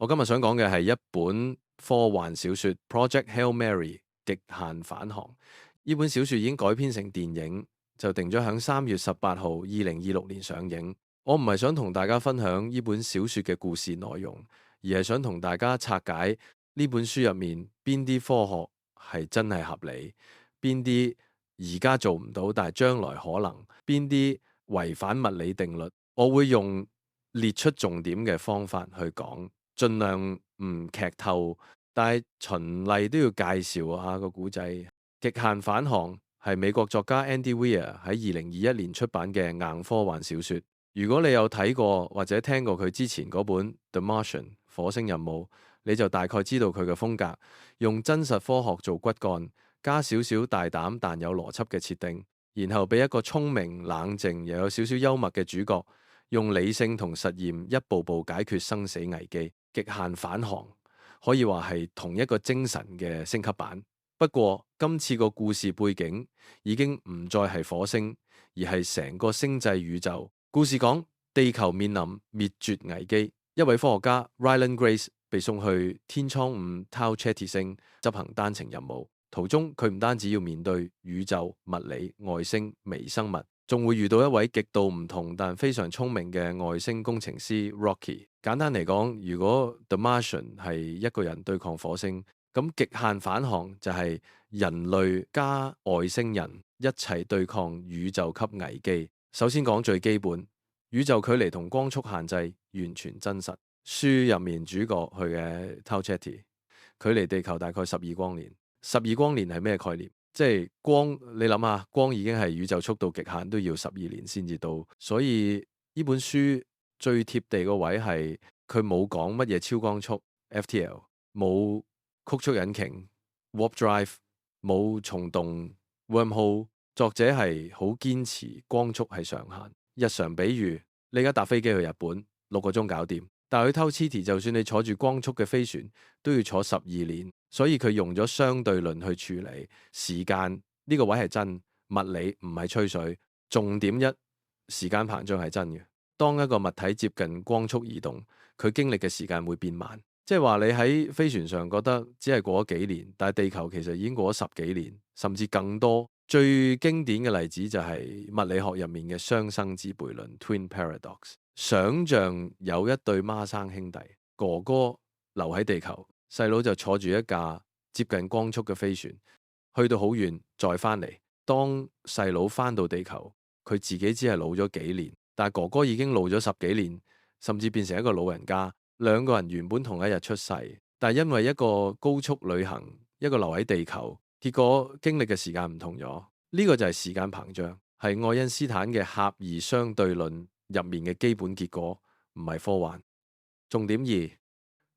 我今日想講嘅係一本科幻小說《Project Hail Mary》極限返航。呢本小說已經改編成電影，就定咗響3月18號2026年上映。我唔係想同大家分享呢本小說嘅故事內容，而係想同大家拆解呢本書入面邊啲科學係真係合理，邊啲而家做唔到但係將來可能，邊啲違反物理定律。我會用列出重點嘅方法去講，盡量唔劇透，但係循例都要介紹下個古仔。極限返航係美國作家 Andy Weir 喺2021年出版嘅硬科幻小說。如果你有睇過或者聽過佢之前嗰本《The Martian》火星任務，你就大概知道佢嘅風格，用真實科學做骨幹，加少少大膽但有邏輯嘅設定，然後俾一個聰明冷靜又有少少幽默嘅主角，用理性同實驗一步步解決生死危機。極限返航可以話係同一個精神嘅升級版，不過今次個故事背景已經唔再係火星，而係成個星際宇宙。故事講地球面臨滅絕危機，一位科學家 Ryland Grace 被送去天艙5 Tau Ceti 星執行單程任務。途中佢唔單止要面對宇宙、物理、外星、微生物，仲會遇到一位極度唔同但非常聰明嘅外星工程師 Rocky。簡單嚟講，如果 The Martian 係一個人對抗火星，咁極限返航就係人類加外星人一齊對抗宇宙級危機。首先講最基本，宇宙距離同光速限制完全真實。書入面主角去嘅 Tau Ceti，距離地球大概12光年。12光年係咩概念？即係光，你諗下，光已經係宇宙速度極限，都要12年先至到。所以呢本書最貼地個位係佢冇講乜嘢超光速 FTL，冇曲速引擎 Warp Drive，冇蟲洞 Wormhole。作者係好堅持光速係上限。日常比喻，你而家搭飛機去日本6個鐘搞掂，但係去 Tau Ceti，就算你坐住光速嘅飛船，都要坐12年。所以佢用咗相對論去處理時間，呢個位係真，物理唔係吹水。重點一，時間膨脹係真嘅。當一個物體接近光速移動，佢經歷嘅時間會變慢。即係話你喺飛船上覺得只係過咗幾年，但係地球其實已經過咗10幾年，甚至更多。最經典嘅例子就係物理學入面嘅雙生之悖論 （Twin Paradox）。想像有一對孖生兄弟，哥哥留喺地球，細佬就坐住一架接近光速嘅飛船，去到好遠再翻嚟。當細佬翻到地球，佢自己只係老咗幾年，但係哥哥已經老咗10幾年，甚至變成一個老人家。兩個人原本同一日出世，但係因為一個高速旅行，一個留喺地球，結果經歷嘅時間唔同咗。呢個就係時間膨脹，係愛因斯坦嘅狹義相對論入面嘅基本結果，唔係科幻。重點2，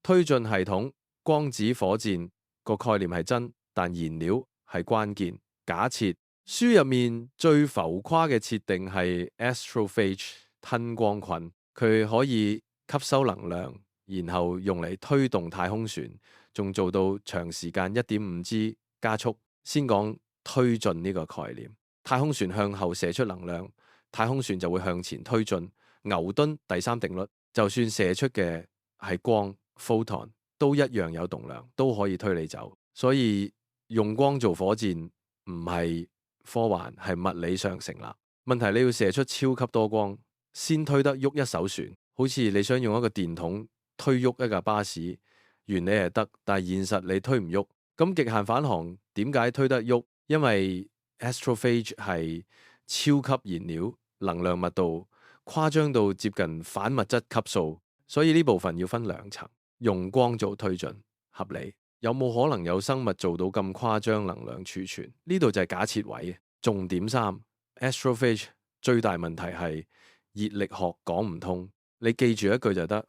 推進系統光子火箭個概念係真，但燃料係關鍵。假設書入面最浮誇嘅設定係 Astrophage 吞光菌，佢可以吸收能量，然後用嚟推動太空船，仲做到長時間1.5G 加速。先講推進呢個概念，太空船向後射出能量，太空船就會向前推進。牛頓第3定律，就算射出嘅係光 photon，都一樣有動量，都可以推你走。所以用光做火箭唔係科幻，係物理上成立。問題你要射出超級多光，先推得喐一艘船。好似你想用一個電筒推喐一架巴士，原理係得，但係現實你推唔喐。咁極限返航點解推得喐？因為 Astrophage 係超級燃料，能量密度誇張到接近反物質級數，所以呢部分要分2層。用光做推進合理，有冇可能有生物做到咁誇張能量儲存？呢度就係假設位。重點3， Astrophage 最大問題係熱力學講唔通。你記住一句就得，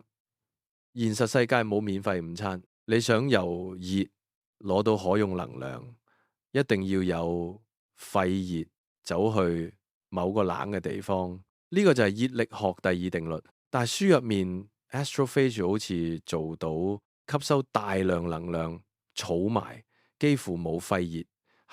現實世界冇免費午餐。你想由熱攞到可用能量，一定要有肺熱走去某個冷嘅地方。呢個就係熱力學第2定律。但係書入面 Astrophage 好似做到吸收大量能量儲埋，幾乎冇肺熱，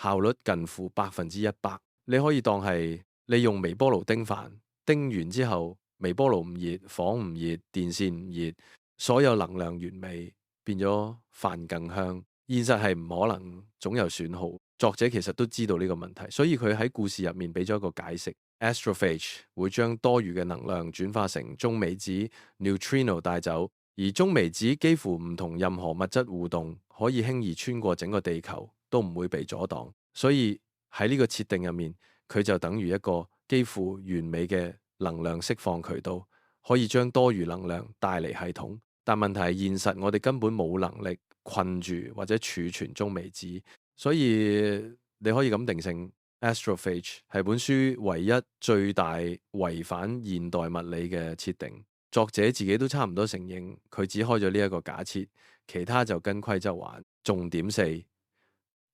效率近乎100%。你可以當係你用微波爐叮飯，叮完之後微波爐唔熱，房唔熱，電線唔熱，所有能量完美，變咗飯更香。現實係唔可能總有損耗。作者其實都知道呢個問題，所以佢喺故事入面俾咗一個解釋。Astrophage 會將多餘嘅能量轉化成中微子 neutrino 帶走，而中微子幾乎唔同任何物質互動，可以輕易穿過整個地球，都唔會被阻擋。所以喺呢個設定入面，佢就等於一個幾乎完美嘅能量釋放渠道，可以將多餘能量帶嚟系統。但問題係現實，我哋根本冇能力困住或者儲存中微子，所以你可以咁定性。Astrophage 係本書唯一最大違反現代物理嘅設定。作者自己都差唔多承認，佢只開咗呢一個假設，其他就跟規則玩。重點四，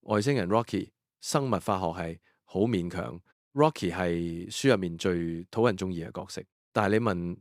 外星人 Rocky 生物化學係好勉強。Rocky 係書入面最討人中意嘅角色，但係你問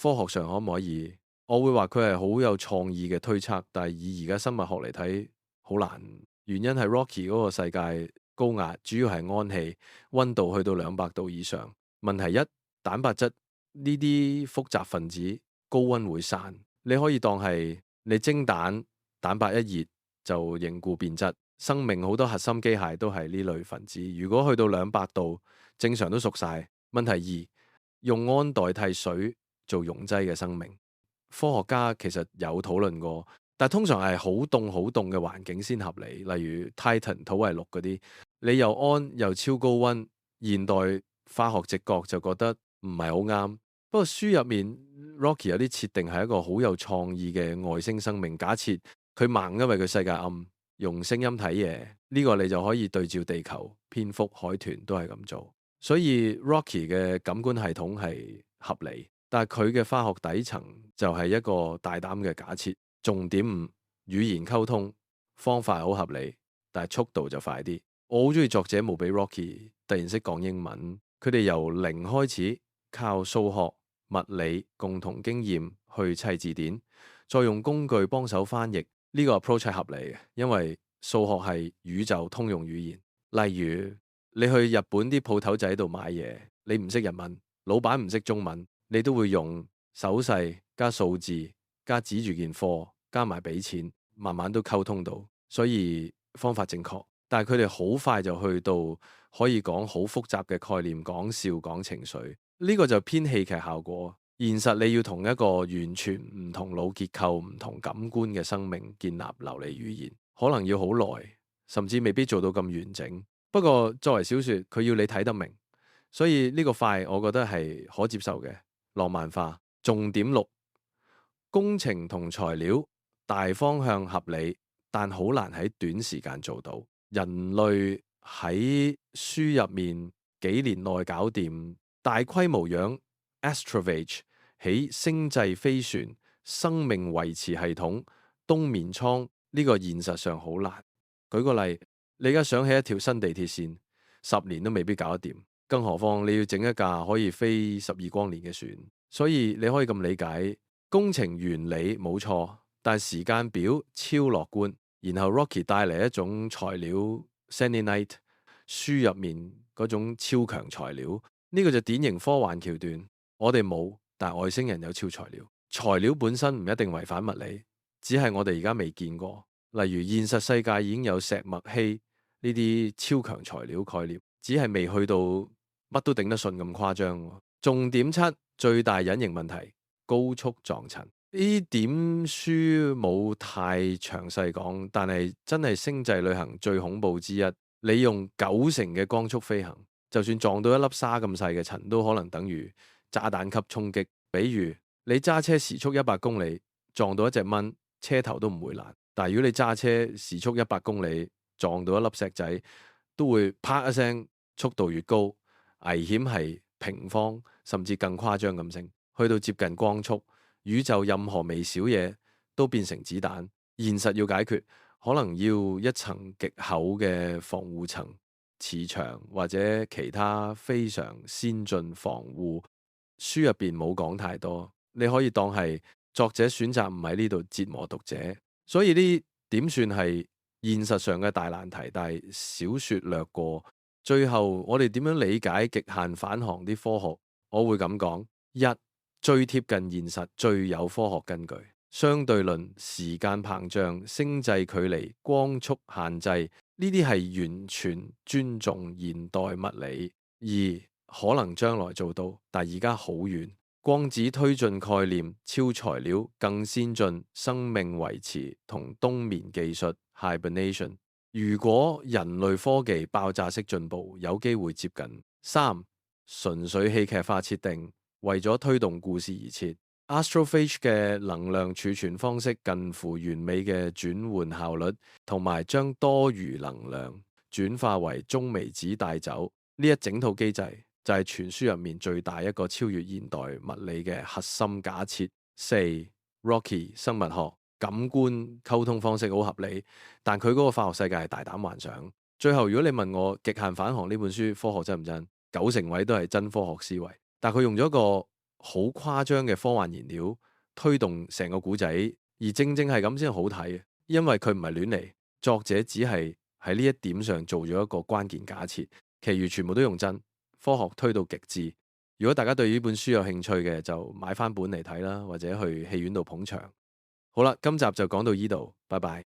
科學上可唔可以？我會話佢係好有創意嘅推測，但係以而家生物學嚟睇，好難。原因係 Rocky 嗰個世界高壓，主要係氨氣，溫度去到200度以上。問題一，蛋白質呢啲複雜分子高溫會散，你可以當係你蒸蛋，蛋白一熱就凝固變質。生命好多核心機械都係呢類分子，如果去到200度，正常都熟晒。問題二，用氨代替水做溶劑嘅生命，科學家其實有討論過，但通常係好凍好凍嘅環境先合理，例如 Titan 土衛六嗰啲，你又氨又超高溫，現代化學直覺就覺得唔係好啱。不過書入面 Rocky 有啲設定係一個好有創意嘅外星生命，假設佢盲，因為佢世界暗，用聲音睇嘢，呢個你就可以對照地球、蝙蝠、海豚都係咁做。所以 Rocky 嘅感官系統係合理，但係佢嘅化學底層就係一個大膽嘅假設。重點五，語言溝通方法好合理，但係速度就快啲。我好中意作者冇俾 Rocky 突然識講英文，佢哋由零開始，靠數學、物理共同經驗去砌字典，再用工具幫手翻譯。呢個 approach 係合理嘅，因為數學係宇宙通用語言。例如你去日本啲鋪頭仔度買嘢，你唔識日文，老闆唔識中文，你都會用手勢加數字加指住件貨加埋俾錢，慢慢都溝通到。所以方法正確，但係佢哋好快就去到可以講好複雜嘅概念，講笑講情緒，呢個就偏戲劇效果。現實你要同一個完全唔同腦結構、唔同感官嘅生命建立流利語言，可能要好耐，甚至未必做到咁完整。不過作為小說，佢要你睇得明，所以呢個快我覺得係可接受嘅。浪漫化。重點六，工程同材料大方向合理，但好難喺短時間做到。人類喺書入面幾年內搞掂大規模樣 Astrophage 起星際飛船、生命維持系統、冬眠艙，呢個現實上好難。舉個例，你而家想起一條新地鐵線，10年都未必搞得掂，更何況你要整一架可以飛12光年嘅船。所以你可以咁理解，工程原理冇錯，但時間表超樂觀。然後 Rocky 帶嚟一種材料 Selenite，書入面嗰種超強材料，呢個就典型科幻橋段。我哋冇，但係外星人有超材料。材料本身唔一定違反物理，只係我哋而家未見過。例如現實世界已經有石墨烯呢啲超強材料概念，只係未去到乜都頂得順咁誇張。重點七，最大隱形問題，高速撞塵。呢點書冇太詳細講，但係真係星際旅行最恐怖之一。你用90%嘅光速飛行，就算撞到一粒沙咁細嘅塵，都可能等於炸彈級衝擊。比如你揸車時速100公里，撞到一隻蚊，車頭都唔會爛。但係如果你揸車時速100公里，撞到一粒石仔，都會啪一聲，速度越高，危險係平方甚至更誇張咁升，去到接近光速。宇宙任何微小嘢都變成子彈。現實要解決，可能要一層極厚嘅防護層、磁場或者其他非常先進防護。書入邊冇講太多，你可以當係作者選擇唔喺呢度折磨讀者。所以呢點算係現實上嘅大難題，但係小說略過。最後我哋點樣理解極限返航啲科學？我會咁講：一，最貼近現實，最有科學根據。相對論、時間膨脹、星際距離、光速限制，呢啲係完全尊重現代物理，而可能將來做到，但而家好遠。光子推進概念、超材料、更先進生命維持同冬眠技術 （hibernation）。如果人類科技爆炸式進步，有機會接近。三、純粹戲劇化設定，為咗推動故事而設。Astrophage 嘅能量儲存方式近乎完美嘅轉換效率，同埋將多餘能量轉化為中微子帶走，呢一整套機制就係傳輸入面最大一個超越現代物理嘅核心假設。四、Rocky 生物學感官溝通方式好合理，但佢嗰個化學世界係大膽幻想。最後，如果你問我《極限返航》呢本書科學真唔真？90位都係真科學思維，但佢用咗一個好誇張嘅科幻燃料推動成個古仔，而正正係咁先好睇，因為佢唔係亂嚟，作者只係喺呢一點上做咗一個關鍵假設，其餘全部都用真科學推到極致。如果大家對呢本書有興趣嘅，就買翻本嚟睇啦，或者去戲院度捧場。好啦，今集就講到呢度，拜拜。